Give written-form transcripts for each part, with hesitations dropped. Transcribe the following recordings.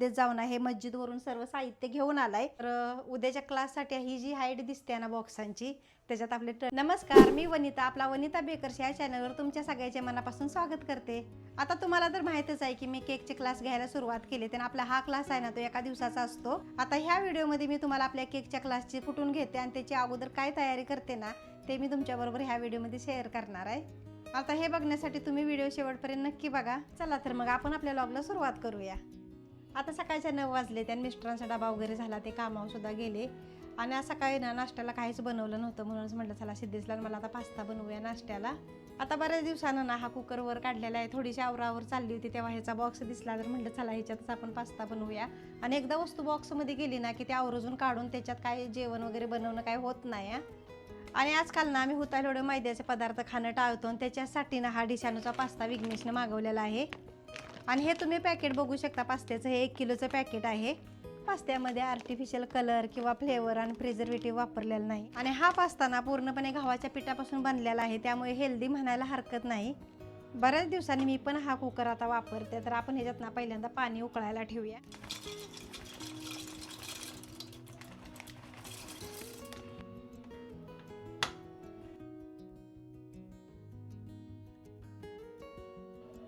सिद्धेत जाऊन आहे मस्जिदवरून सर्व साहित्य घेऊन आलाय. तर उद्याच्या क्लाससाठी ही जी हाईट दिसते ना बॉक्सांची त्याच्यात आपले नमस्कार, मी वनिता, आपला वनिता बेकर्स या चॅनलवर तुमच्या सगळ्याचे मनापासून स्वागत करते. आता तुम्हाला तर माहितच आहे की मी केकचे क्लास घ्यायला सुरुवात केली, तर आपला हा क्लास आहे ना तो एका दिवसाचा असतो. आता ह्या व्हिडिओमध्ये मी तुम्हाला आपल्या केकच्या क्लासची कुठून घेते आणि त्याची अगोदर काय तयारी करते ना ते मी तुमच्याबरोबर ह्या व्हिडिओमध्ये शेअर करणार आहे. आता हे बघण्यासाठी तुम्ही व्हिडिओ शेवटपर्यंत नक्की बघा. चला तर मग आपण आपल्या व्लॉगला सुरुवात करूया. आता सकाळच्या 9 वाजले, त्या मिस्टरांचा डबा वगैरे झाला, ते कामावर सुद्धा गेले. आणि आज सकाळी ना नाश्त्याला काहीच बनवलं नव्हतं, म्हणूनच म्हटलं चला सिद्धेशला मला आता पास्ता बनवूया नाश्त्याला. आता बऱ्याच दिवसानं ना हा कुकर वर काढलेला आहे. थोडीशी आवरावर चालली होती तेव्हा ह्याचा बॉक्स दिसला, तर म्हटलं चला ह्याच्यातच आपण पास्ता बनवूया. आणि एकदा वस्तू बॉक्समध्ये गेली ना की ते आवर्जून काढून त्याच्यात काय जेवण वगैरे बनवणं काय होत नाही. आणि आजकाल ना आम्ही हुतायला एवढे मैद्याचे पदार्थ खाणं टाळतो, आणि त्याच्यासाठी ना हा डिशानूचा पास्ता विघ्नेशने मागवलेला आहे. आणि हे तुम्ही पॅकेट बघू शकता पास्त्याचं, हे 1 किलोचं पॅकेट आहे. पास्त्यामध्ये आर्टिफिशियल कलर किंवा फ्लेवर आणि प्रिझर्वेटिव्ह वापरलेला नाही. आणि हा पास्ता ना पूर्णपणे गव्हाच्या पिठापासून बनलेला आहे, त्यामुळे हेल्दी म्हणायला हरकत नाही. बऱ्याच दिवसांनी मी पण हा कुकर आता वापरते. तर आपण ह्याच्यात ना पहिल्यांदा पाणी उकळायला ठेवूया.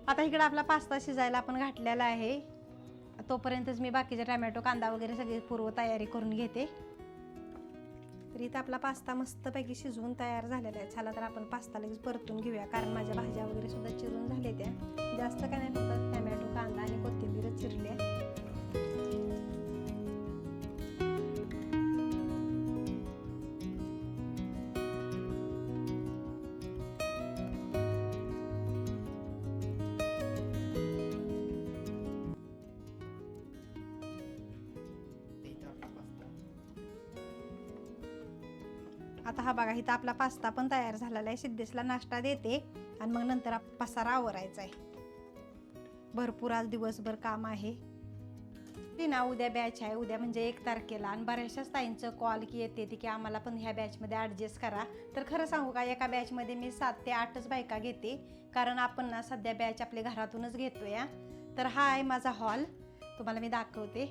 आता इकडे आपला पास्ता शिजायला आपण घातलेला आहे. तोपर्यंतच मी बाकीचे टोमॅटो कांदा वगैरे सगळी पूर्व तयारी करून घेते. तर इथं आपला पास्ता मस्तपैकी शिजवून तयार झालेला आहे. चला तर आपण पास्ता लगेच परतून घेऊया, कारण माझ्या भाज्या वगैरे सुद्धा चिरून झाले. त्या जास्त काय नाही, फक्त टोमॅटो कांदा आणि कोथिंबीरच चिरले. आता हा बघा, इथं आपला पास्ता पण तयार झालेला आहे. सिद्धेशला नाश्ता देते आणि मग नंतर पसारा आवरायचा आहे. भरपूर आज दिवसभर काम आहे. ती ना उद्या बॅच आहे, उद्या म्हणजे 1 तारखेला. आणि बऱ्याचशाच ताईंचं कॉल की येते की आम्हाला पण ह्या बॅचमध्ये ॲडजस्ट करा. तर खरं सांगू का, एका बॅचमध्ये मी 7 ते 8च बायका घेते, कारण आपण ना सध्या बॅच आपल्या घरातूनच घेतोय. तर हा आहे माझा हॉल, तुम्हाला मी दाखवते.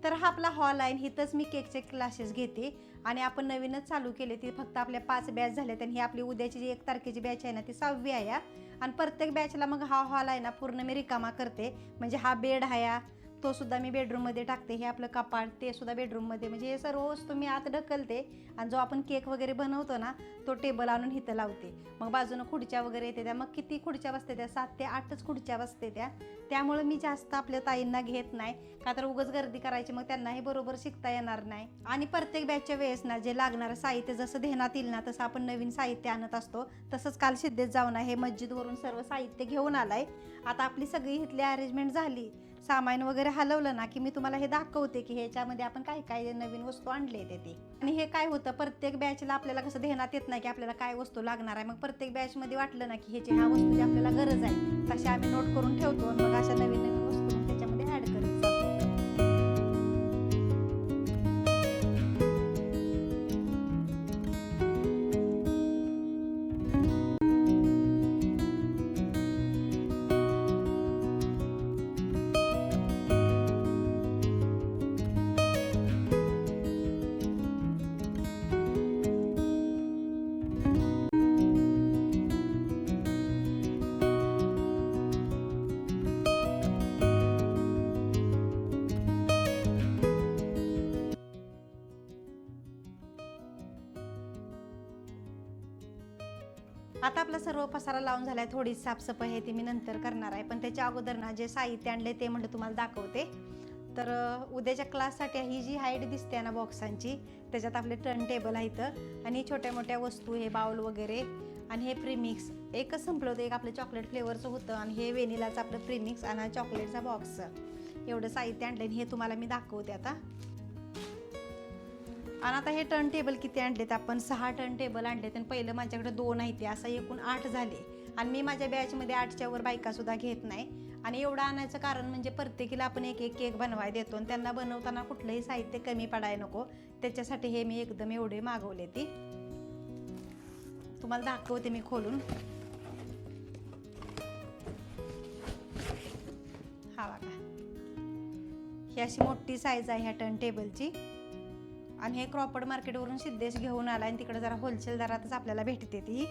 तर हा आपला हॉल आहे, इथंच मी केकचे क्लासेस घेते. आणि आपण नवीनच चालू केले, ती फक्त आपल्या 5 बॅच झाल्या. आणि ही आपली उद्याची जी 1 तारखेची बॅच आहे ना ती 6वी आहे. आणि प्रत्येक बॅचला मग हा हॉल आहे ना पूर्ण मी रिकामा करते. म्हणजे हा बेड आहे तो सुद्धा मी बेडरूममध्ये टाकते. हे आपलं कपाट ते सुद्धा बेडरूममध्ये, म्हणजे हे सर्व वस्तू मी आत ढकलते. आणि जो आपण केक वगैरे बनवतो ना तो टेबल आणून इथं लावते. मग बाजूनं खुर्च्या वगैरे येते त्या, मग किती खुर्च्या बसते त्या, 7 ते 8च खुर्च्या बसते त्या. त्यामुळे मी जास्त आपल्या ताईंना घेत नाही, का तर उगाच गर्दी करायची, मग त्यांनाही बरोबर शिकता येणार नाही. आणि प्रत्येक बॅचच्या वेळेस ना जे लागणारं साहित्य जसं देण्यात येईल ना तसं आपण नवीन साहित्य आणत असतो. तसंच काल सिद्धेत जाऊन आहे मस्जिदवरून सर्व साहित्य घेऊन आलाय. आता आपली सगळी इथली अरेंजमेंट झाली, सामान वगैरे हलवलं ना की मी तुम्हाला हे दाखवते की ह्याच्यामध्ये आपण काय काय नवीन वस्तू आणले ते. आणि हे काय होतं, प्रत्येक बॅचला आपल्याला कसं ध्यानात येत नाही की आपल्याला काय वस्तू लागणार आहे. मग प्रत्येक बॅचमध्ये वाटलं ना की ह्याची ह्या वस्तूची आपल्याला गरज आहे, तसे आम्ही नोट करून ठेवतो. मग अशा नवीन नवीन वस्तू त्याच्यामध्ये ॲड करत जातो. आता आपला सर्व पसारा लावून झालाय. थोडी साफसफाई आहे ती मी नंतर करणार आहे, पण त्याच्या अगोदर ना जे साहित्य आणले ते म्हणलं तुम्हाला दाखवते. तर उद्याच्या क्लाससाठी ही जी हाईट दिसते ना बॉक्सांची त्याच्यात आपले टर्न टेबल आहेत. आणि छोट्या मोठ्या वस्तू, हे बाउल वगैरे. आणि हे प्रीमिक्स एकच संपलं होतं, एक आपलं चॉकलेट फ्लेवरचं होतं. आणि हे व्हेनिलाचं आपलं प्रीमिक्स आणि चॉकलेटचा बॉक्स. एवढं साहित्य आणलं आणि हे तुम्हाला मी दाखवते आता. आणि आता हे टर्न टेबल किती आणलेत आपण, 6 टर्न टेबल आणलेत. आणि पहिलं माझ्याकडे 2 आहेत, असं एकूण 8 झाले. आणि मी माझ्या बॅचमध्ये 8च्या वर बायका सुद्धा घेत नाही. आणि एवढं आणायचं कारण म्हणजे प्रत्येकीला आपण एक एक केक बनवायला देतो, आणि त्यांना बनवताना कुठलंही साहित्य कमी पडायला नको, त्याच्यासाठी हे मी एकदम एवढे मागवले. ती तुम्हाला दाखवते मी खोलून. हा बघा, ही अशी मोठी साईज आहे ह्या टर्न टेबलची आणि हे क्रॉफर्ड मार्केटवरून सिद्धेश घेऊन आला आणि तिकडे जरा होलसेल दरातच आपल्याला भेटते ती.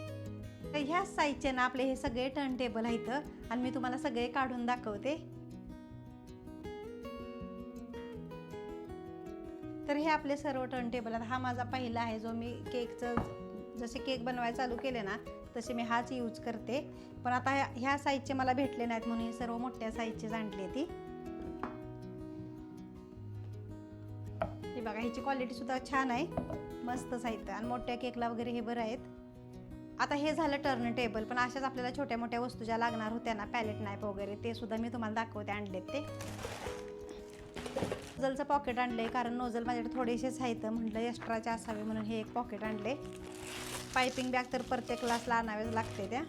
तर ह्या साईजचे ना आपले हे सगळे टर्न टेबल आहेत आणि मी तुम्हाला सगळे काढून दाखवते. तर हे आपले सर्व टर्न टेबल आहेत. हा माझा पहिला आहे जो मी केकचं जसे केक बनवायला चालू केले ना तसे मी हाच यूज करते. पण आता ह्या साईजचे मला भेटले नाहीत म्हणून हे सर्व मोठ्या साईजचे आणले ती. हे बघा ह्याची क्वालिटी सुद्धा छान आहे, मस्त साहित्य आणि मोठ्या केकला वगैरे हे बरं आहेत. आता हे झालं टर्न टेबल. पण अशाच आपल्याला छोट्या मोठ्या वस्तू ज्या लागणार होत्या ना पॅलेट नाईफ वगैरे ते सुद्धा मी तुम्हाला दाखवते आणलेत ते. नोझलचं पॉकेट आणले कारण नोझल माझ्याकडे थोडेसेच आहेत म्हटलं एक्स्ट्राचे असावे म्हणून हे एक पॉकेट आणले. पायपिंग बॅग तर प्रत्येक क्लासला आणावेच लागते त्या.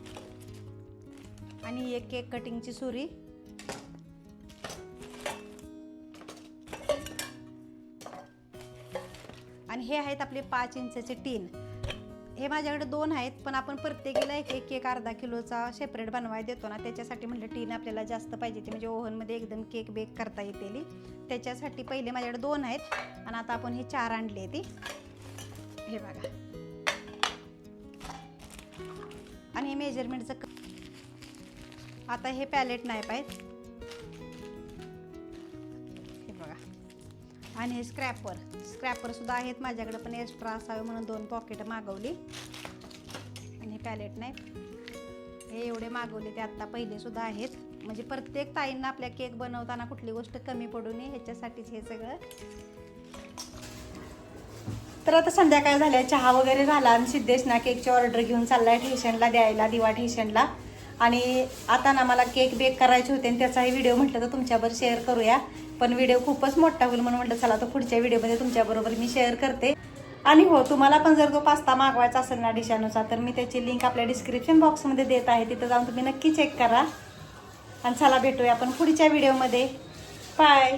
आणि एक केक कटिंगची सुरी. आणि हे आहेत आपले 5 इंचचे टीन. हे माझ्याकडे 2 आहेत पण आपण प्रत्येकीला एक केक अर्धा किलोचा सेपरेट बनवायला देतो ना त्याच्यासाठी म्हटलं टीन आपल्याला जास्त पाहिजे ती म्हणजे ओव्हनमध्ये एकदम केक बेक करता येते. त्याच्यासाठी पहिले माझ्याकडे 2 आहेत आणि आता आपण हे 4 आणले ती. हे बघा आणि हे मेजरमेंटचं. आता हे पॅलेट नाईफ आहेत हे बघा आणि हे स्क्रॅपर सुद्धा आहेत माझ्याकडे पण एक्स्ट्रा असावे म्हणून 2 पॉकेट मागवली. आणि हे पॅलेट नाईफ हे एवढे मागवले ते आत्ता पहिले सुद्धा आहेत म्हणजे प्रत्येक ताईंना आपल्या केक बनवताना कुठली गोष्ट कमी पडू नये ह्याच्यासाठीच हे सगळं. तर आता संध्याकाळ झाल्या, चहा वगैरे झाला आणि सिद्धेश ना केकची ऑर्डर घेऊन चाललाय ठेशनला द्यायला, दिवा ठेशनला. आणि आता ना मला केक बेक करायचे होते आणि त्याचाही व्हिडिओ म्हटलं तर तुमच्याबरोबर शेअर करूया. पण व्हिडिओ खूपच मोठा होईल म्हणून म्हटलं चला तर पुढच्या व्हिडिओमध्ये तुमच्याबरोबर मी शेअर करते. आणि हो तुम्हाला पण जर तो पास्ता मागवायचा असेल ना डिशानुसार तर मी त्याची लिंक आपल्या डिस्क्रिप्शन बॉक्समध्ये देत आहे, तिथं जाऊन तुम्ही नक्की चेक करा. आणि चला भेटूया आपण पुढच्या व्हिडिओमध्ये. बाय.